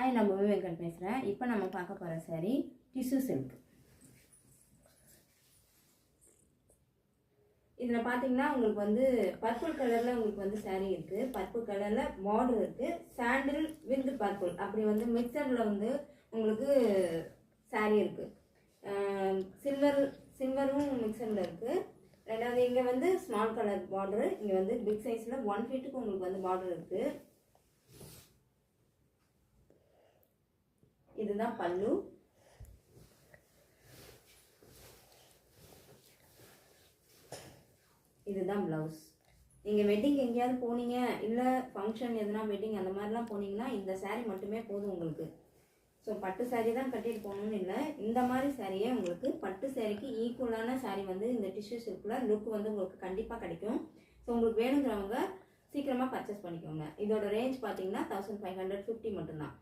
Hi, நான் பூமி வெங்கட் பேசுகிறேன். இப்போ நம்ம பார்க்க போகிற சாரீ டிஷ்யூ சில்க். இதில் பார்த்தீங்கன்னா உங்களுக்கு வந்து பர்பிள் கலரில் உங்களுக்கு வந்து சாரீ இருக்குது. பர்பிள் கலரில் பார்டர் இருக்குது. சாண்டில் வித் பர்பிள் அப்படி வந்து மிக்சரில் வந்து உங்களுக்கு சாரீ இருக்குது. சில்வரும் மிக்சரில் இருக்குது. ரெண்டாவது இங்கே வந்து ஸ்மால் கலர் பார்டரு, இங்கே வந்து பிக் சைஸில் 1 ஃபீட்டுக்கு உங்களுக்கு வந்து பார்டர் இருக்குது. இதுதான் பல்லு. இதுதான் ப்ளவுஸ். நீங்கள் வெட்டிங் எங்கேயாவது போனீங்க, இல்லை ஃபங்க்ஷன் எதுனா வெட்டிங் அந்த மாதிரிலாம் போனீங்கன்னா இந்த சாரீ மட்டுமே போதும் உங்களுக்கு. ஸோ பட்டு சாரீ தான் கட்டிட்டு போகணும்னு இல்லை, இந்த மாதிரி சாரியே உங்களுக்கு பட்டு சாரீக்கு ஈக்குவலான சாரீ வந்து இந்த டிஷ்யூ சில்கில் லுக் வந்து உங்களுக்கு கண்டிப்பாக கிடைக்கும். ஸோ உங்களுக்கு வேணுங்கிறவங்க சீக்கிரமாக பர்ச்சேஸ் பண்ணிக்கோங்க. இதோட ரேஞ்ச் பார்த்தீங்கன்னா 1550 மட்டும்தான்.